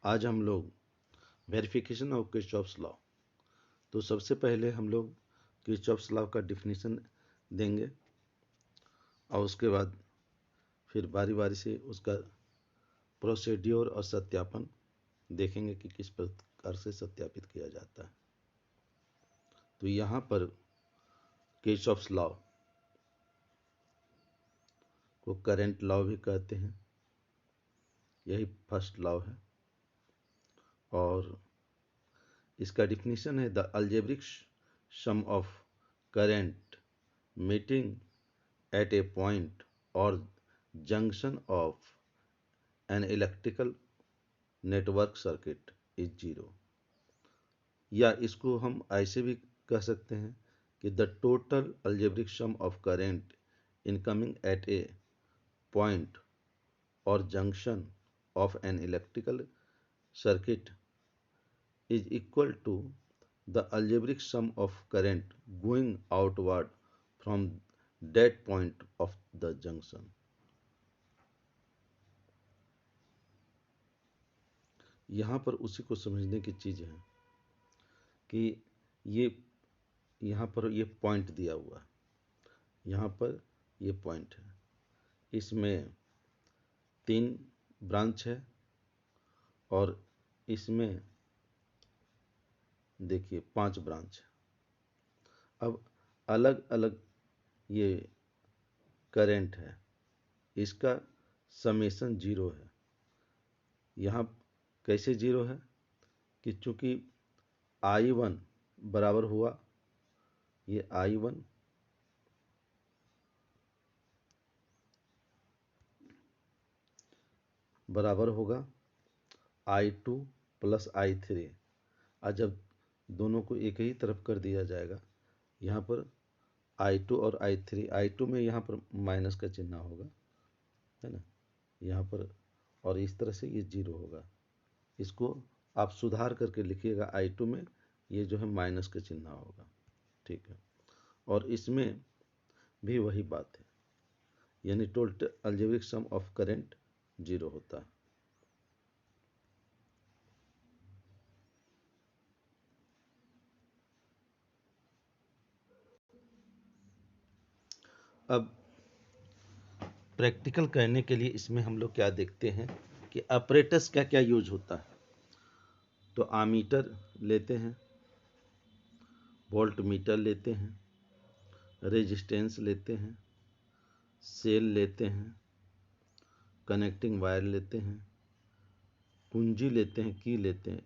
आज हम लोग वेरिफिकेशन ऑफ किरचॉफ्स लॉ। तो सबसे पहले हम लोग किरचॉफ्स लॉ का डिफिनीशन देंगे और उसके बाद फिर बारी बारी से उसका प्रोसीड्योर और सत्यापन देखेंगे कि किस प्रकार से सत्यापित किया जाता है। तो यहाँ पर किरचॉफ्स लॉ को करंट लॉ भी कहते हैं, यही फर्स्ट लॉ है। और इसका डिफिनीशन है the algebraic sum of current meeting at a point और junction of an electrical network circuit is zero. या इसको हम ऐसे भी कह सकते हैं कि the total algebraic sum of current incoming at a point और junction of an electrical circuit is equal to the algebraic sum of current going outward from that point of the junction। यहाँ पर उसी को समझने की चीज़ है कि ये यहाँ पर ये पॉइंट दिया हुआ है, यहाँ पर ये पॉइंट है, इसमें 3 ब्रांच है और इसमें देखिए 5 ब्रांच है। अब अलग अलग ये करंट है, इसका समेशन 0 है। यहाँ कैसे 0 है कि चूंकि I1 बराबर हुआ, ये I1 बराबर होगा I2 प्लस I3। और जब दोनों को एक ही तरफ कर दिया जाएगा, यहाँ पर I2 और I2 में यहाँ पर माइनस का चिन्ह होगा, है ना, यहाँ पर, और इस तरह से ये 0 होगा। इसको आप सुधार करके लिखिएगा, I2 में ये जो है माइनस का चिन्ह होगा, ठीक है। और इसमें भी वही बात है, यानी total algebraic sum of current 0 होता है। अब प्रैक्टिकल करने के लिए इसमें हम लोग क्या देखते हैं कि ऑपरेटर्स का क्या यूज होता है। तो आमीटर लेते हैं, वोल्ट मीटर लेते हैं, रेजिस्टेंस लेते हैं, सेल लेते हैं, कनेक्टिंग वायर लेते हैं, कुंजी लेते हैं, की लेते हैं,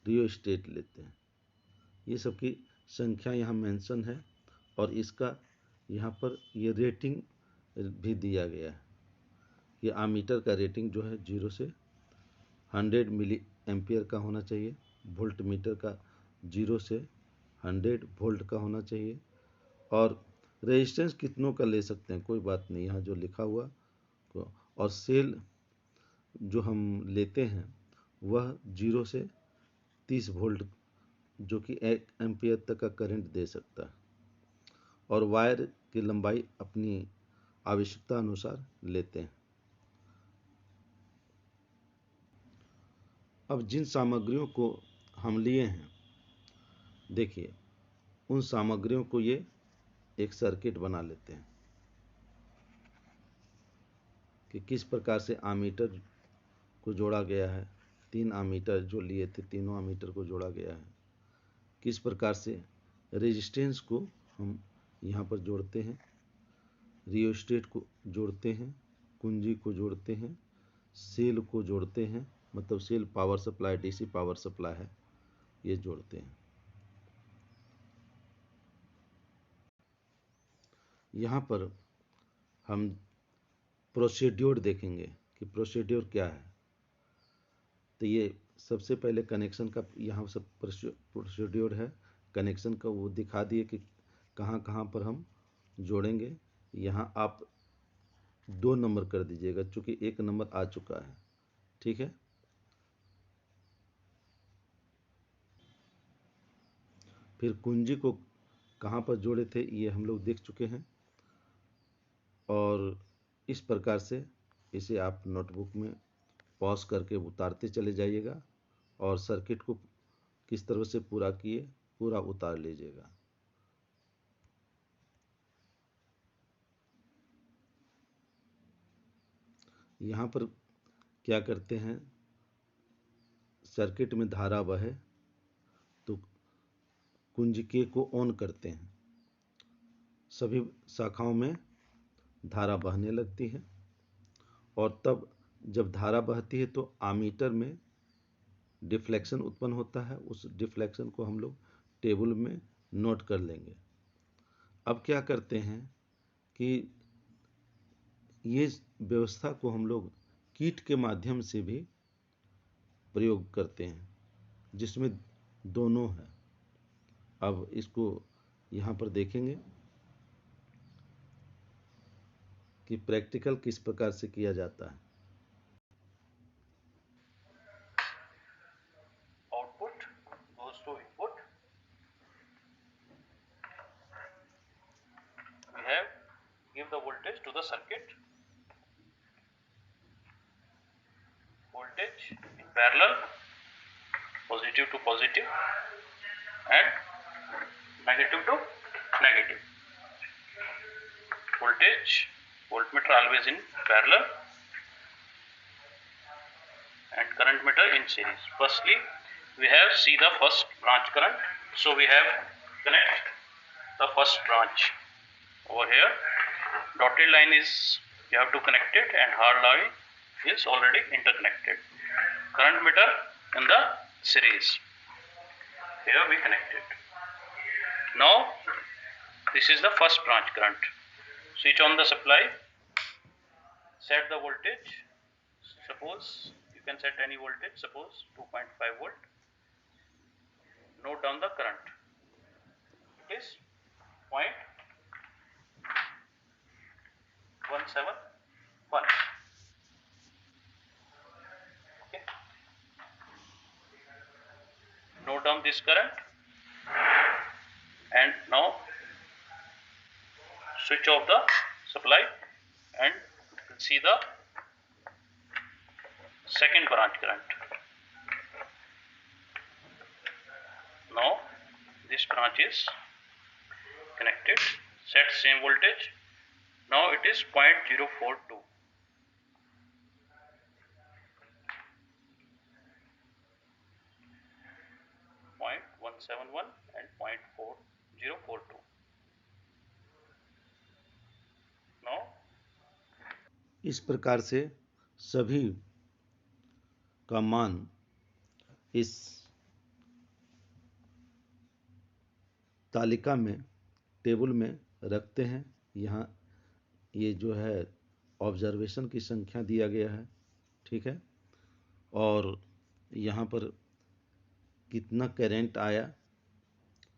रियोस्टेट लेते हैं। ये सब की संख्या यहाँ मेंशन है और इसका यहाँ पर ये रेटिंग भी दिया गया है कि आमीटर का रेटिंग जो है 0 से 100 मिली एम्पियर का होना चाहिए, वोल्ट मीटर का 0 से 100 वोल्ट का होना चाहिए, और रेजिस्टेंस कितनों का ले सकते हैं कोई बात नहीं, यहाँ जो लिखा हुआ। और सेल जो हम लेते हैं वह 0 से 30 वोल्ट जो कि 1 एम्पियर तक का करंट दे सकता है, और वायर की लंबाई अपनी आवश्यकता अनुसार लेते हैं। अब जिन सामग्रियों को हम लिए हैं, देखिए उन सामग्रियों को ये एक सर्किट बना लेते हैं कि किस प्रकार से आमीटर को जोड़ा गया है। 3 आमीटर जो लिए थे, तीनों आमीटर को जोड़ा गया है। किस प्रकार से रेजिस्टेंस को हम यहाँ पर जोड़ते हैं, रियोस्टेट को जोड़ते हैं, कुंजी को जोड़ते हैं, सेल को जोड़ते हैं, मतलब cell power supply, DC power supply है, ये जोड़ते हैं। यहाँ पर हम प्रोसीड्योर देखेंगे कि प्रोसीड्योर क्या है। तो ये सबसे पहले कनेक्शन का यहाँ सब प्रोसीड्योर है, कनेक्शन का वो दिखा दिए कि कहाँ कहाँ पर हम जोड़ेंगे। यहाँ आप 2 नंबर कर दीजिएगा चूँकि 1 नंबर आ चुका है, ठीक है। फिर कुंजी को कहाँ पर जोड़े थे ये हम लोग देख चुके हैं, और इस प्रकार से इसे आप नोटबुक में पॉज करके उतारते चले जाइएगा और सर्किट को किस तरह से पूरा किए पूरा उतार लीजिएगा। यहाँ पर क्या करते हैं, सर्किट में धारा बहे तो कुंजिके को ऑन करते हैं, सभी शाखाओं में धारा बहने लगती है और तब जब धारा बहती है तो आमीटर में डिफ्लेक्शन उत्पन्न होता है। उस डिफ्लेक्शन को हम लोग टेबल में नोट कर लेंगे। अब क्या करते हैं कि ये व्यवस्था को हम लोग कीट के माध्यम से भी प्रयोग करते हैं, जिसमें दोनों है। अब इसको यहाँ पर देखेंगे कि प्रैक्टिकल किस प्रकार से किया जाता है। Output goes to input. We have give the voltage to the circuit. Voltage in parallel, positive to positive and negative to negative. Voltage, voltmeter always in parallel and current meter in series. Firstly, we have see the first branch current. So we have connect the first branch over here. Dotted line is you have to connect it and hard line is already interconnected. Current meter in the series. Here we connect it. Now this is the first branch current. Switch on the supply. Set the voltage. Suppose you can set any voltage. Suppose 2.5 volt. Note down the current. It is 0.171. Okay. Note down this current and now switch off the supply and see the second branch current. Now this branch is connected. Set same voltage. Now it is 0.042. and 0.4042. Now इस प्रकार से सभी का मान इस तालिका में table में रखते हैं। यहाँ ये जो है ऑब्जर्वेशन की संख्या दिया गया है, ठीक है, और यहाँ पर कितना करंट आया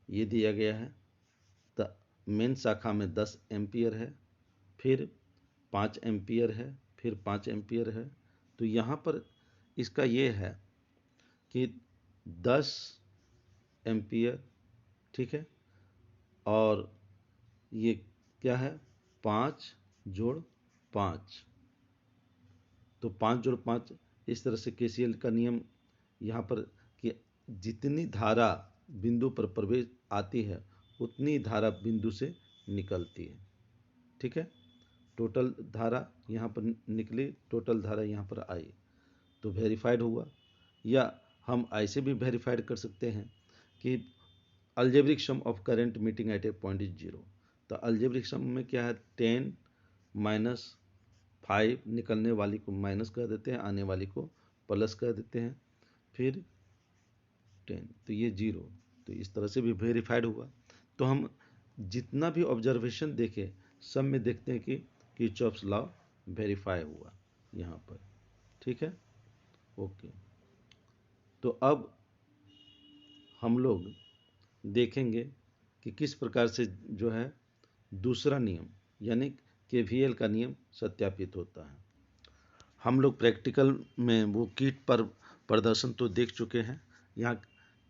ये दिया गया है। तो मेन शाखा में 10 एम्पियर है, फिर 5 एम्पियर है, फिर 5 एम्पियर है। तो यहाँ पर इसका ये है कि 10 एम्पियर, ठीक है, और ये क्या है 5 जोड़ 5, तो 5 जोड़ 5 इस तरह से केसीएल का नियम यहाँ पर कि जितनी धारा बिंदु पर प्रवेश आती है उतनी धारा बिंदु से निकलती है, ठीक है। टोटल धारा यहाँ पर निकली, टोटल धारा यहाँ पर आई, तो वेरीफाइड हुआ। या हम ऐसे भी वेरीफाइड कर सकते हैं कि algebraic sum of current meeting at a point is 0। तो अलजेब्रिक सम में क्या है 10 - 5, निकलने वाली को माइनस कर देते हैं, आने वाली को प्लस कर देते हैं, फिर 10, तो ये 0। तो इस तरह से भी वेरीफाइड हुआ। तो हम जितना भी ऑब्जर्वेशन देखें सब में देखते हैं कि किरचॉफ्स लॉ वेरीफाई हुआ यहाँ पर, ठीक है, ओके। तो अब हम लोग देखेंगे कि किस प्रकार से जो है दूसरा नियम यानी केवीएल का नियम सत्यापित होता है। हम लोग प्रैक्टिकल में वो किट पर प्रदर्शन तो देख चुके हैं। यहाँ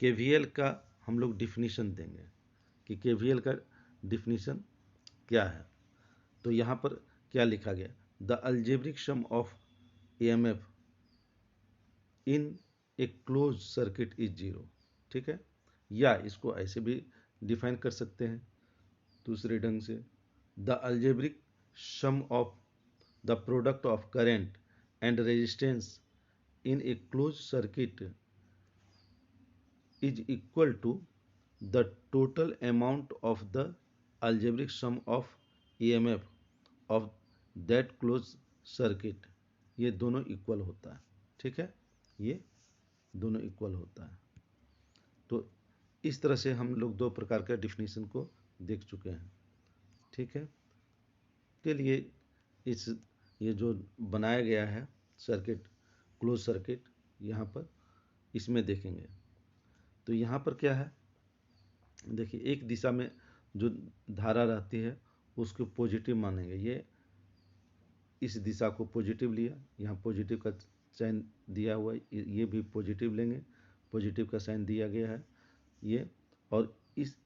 केवीएल का हम लोग डिफिनीशन देंगे कि केवीएल का डिफिनीशन क्या है। तो यहाँ पर क्या लिखा गया, the algebraic sum of EMF in a close circuit is zero, ठीक है। या इसको ऐसे भी डिफाइन कर सकते हैं दूसरे ढंग से, the algebraic sum of the product of current and resistance in a closed circuit is equal to the total amount of the algebraic sum of EMF of that closed circuit। ये दोनों equal होता है, ठीक है, ये दोनों equal होता है। तो इस तरह से हम लोग दो प्रकार का डिफिनीशन को देख चुके हैं, ठीक है। के लिए इस ये जो बनाया गया है सर्किट, क्लोज सर्किट, यहाँ पर इसमें देखेंगे तो यहाँ पर क्या है, देखिए एक दिशा में जो धारा रहती है उसको पॉजिटिव मानेंगे, ये इस दिशा को पॉजिटिव लिया, यहाँ पॉजिटिव का साइन दिया हुआ है, ये भी पॉजिटिव लेंगे, पॉजिटिव का साइन दिया गया है ये। और इस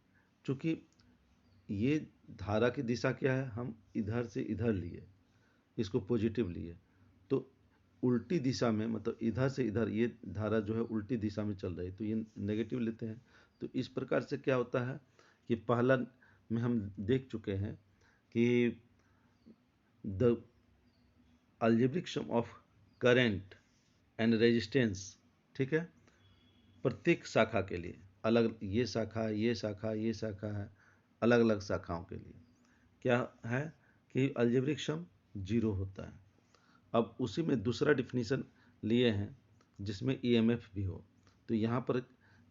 चूँकि ये धारा की दिशा क्या है, हम इधर से इधर लिए, इसको पॉजिटिव लिए, तो उल्टी दिशा में मतलब इधर से इधर ये धारा जो है उल्टी दिशा में चल रही है, तो ये नेगेटिव लेते हैं। तो इस प्रकार से क्या होता है कि पहला में हम देख चुके हैं कि the algebraic sum of current and resistance, ठीक है, प्रत्येक शाखा के लिए अलग, ये शाखा, ये शाखा, ये शाखा है, अलग अलग शाखाओं के लिए क्या है कि अलजेब्रिक सम जीरो होता है। अब उसी में दूसरा डिफिनीशन लिए हैं जिसमें ईएमएफ भी हो, तो यहाँ पर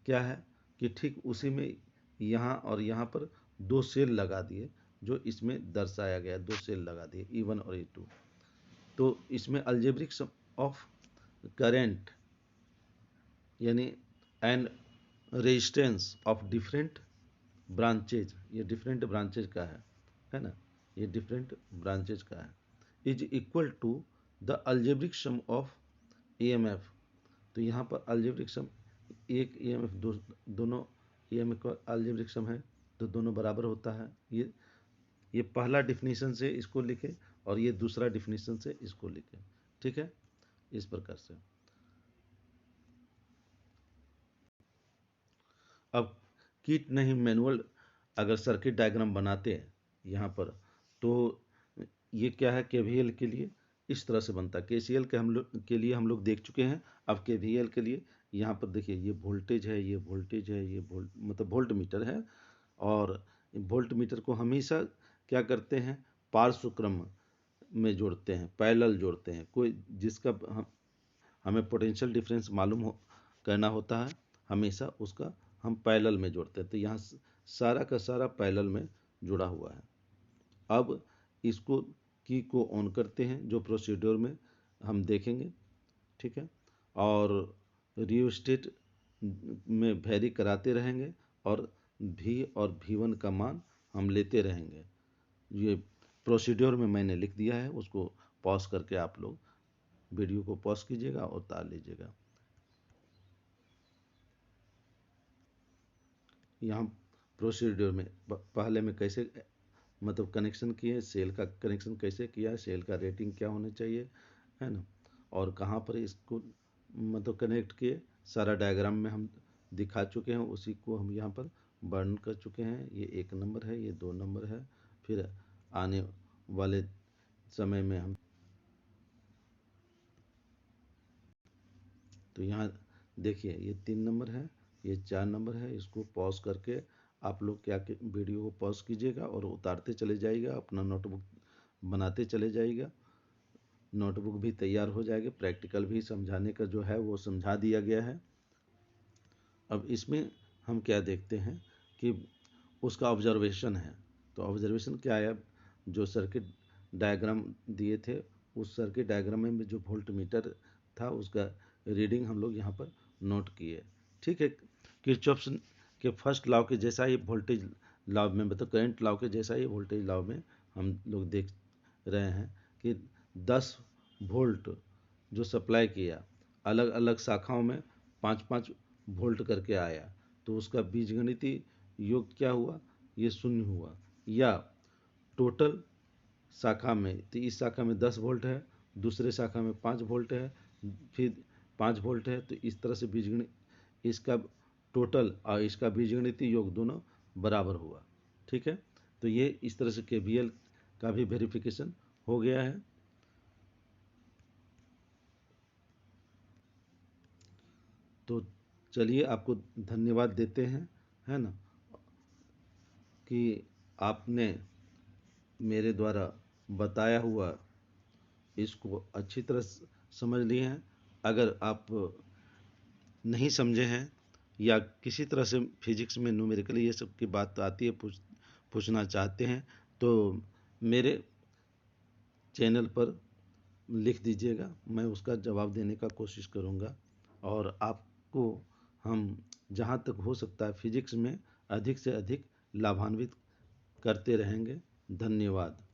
क्या है कि ठीक उसी में यहाँ और यहाँ पर दो सेल लगा दिए, जो इसमें दर्शाया गया, दो सेल लगा दिए E1 और E2। तो इसमें अलजेब्रिक सम ऑफ करेंट यानी and resistance of different branches, ये डिफरेंट ब्रांचेज का है ना, ये डिफरेंट ब्रांचेज का है, is equal to the algebraic sum of EMF। तो यहाँ पर अलजेब्रिक सम एक EMF दोनों EMF का अलजेब्रिक सम है, तो दोनों बराबर होता है। ये पहला डिफिनीशन से इसको लिखे और ये दूसरा डिफिनीशन से इसको लिखे, ठीक है, इस प्रकार से। अब किट नहीं मैनुअल अगर सर्किट डायग्राम बनाते हैं यहाँ पर, तो ये क्या है, केवीएल के लिए इस तरह से बनता है। केसीएल के हम लोग के लिए हम लोग देख चुके हैं, अब केवीएल के लिए यहाँ पर देखिए, ये वोल्टेज है, ये वोल्टेज है, ये मतलब वोल्ट मीटर है, और वोल्ट मीटर को हमेशा क्या करते हैं, पार्श्वक्रम में जोड़ते हैं, पैरेलल जोड़ते हैं। कोई जिसका हमें पोटेंशियल डिफरेंस मालूम करना होता है, हमेशा उसका हम पैरेलल में जोड़ते हैं। तो यहाँ सारा का सारा पैरेलल में जुड़ा हुआ है। अब इसको की को ऑन करते हैं, जो प्रोसीड्योर में हम देखेंगे, ठीक है, और रियोस्टेट में वेरी कराते रहेंगे और V और V1 का मान हम लेते रहेंगे। ये प्रोसीड्योर में मैंने लिख दिया है, उसको पॉज करके आप लोग वीडियो को पॉज कीजिएगा और उतार लीजिएगा। यहाँ प्रोसीड्योर में पहले में कैसे मतलब कनेक्शन किए, सेल का कनेक्शन कैसे किया, सेल का रेटिंग क्या होना चाहिए, है ना, और कहाँ पर इसको मतलब कनेक्ट किए, सारा डायग्राम में हम दिखा चुके हैं, उसी को हम यहाँ पर वर्णन कर चुके हैं। ये 1 नंबर है, ये 2 नंबर है, फिर आने वाले समय में हम, तो यहाँ देखिए ये 3 नंबर है, ये 4 नंबर है। इसको पॉज करके आप लोग क्या वीडियो को पॉज कीजिएगा और उतारते चले जाइएगा, अपना नोटबुक बनाते चले जाइएगा, नोटबुक भी तैयार हो जाएगी, प्रैक्टिकल भी समझाने का जो है वो समझा दिया गया है। अब इसमें हम क्या देखते हैं कि उसका ऑब्जर्वेशन है, तो ऑब्जर्वेशन क्या है, जो सर्किट डायग्राम दिए थे उस सर्किट डायग्राम में जो वोल्ट मीटर था उसका रीडिंग हम लोग यहाँ पर नोट किए, ठीक है। किरचॉफ के फर्स्ट लॉ के जैसा ही वोल्टेज लॉ में, मतलब करंट लॉ के जैसा ही वोल्टेज लॉ में हम लोग देख रहे हैं कि 10 वोल्ट जो सप्लाई किया, अलग अलग शाखाओं में 5-5 वोल्ट करके आया, तो उसका बीजगणितीय योग क्या हुआ, ये 0 हुआ। या टोटल शाखा में, तो इस शाखा में 10 वोल्ट है, दूसरे शाखा में 5 वोल्ट है, फिर 5 वोल्ट है, तो इस तरह से बीजगणित इसका टोटल और इसका बीजगणितीय योग दोनों बराबर हुआ। ठीक है, तो ये इस तरह से KVL का भी वेरिफिकेशन हो गया है। तो चलिए आपको धन्यवाद देते हैं, है ना, कि आपने मेरे द्वारा बताया हुआ इसको अच्छी तरह समझ लिए हैं। अगर आप नहीं समझे हैं या किसी तरह से फिजिक्स में न्यूमेरिकली ये सब की बात आती है, पूछना चाहते हैं, तो मेरे चैनल पर लिख दीजिएगा, मैं उसका जवाब देने का कोशिश करूँगा। और आपको हम जहाँ तक हो सकता है फिजिक्स में अधिक से अधिक लाभान्वित करते रहेंगे। धन्यवाद।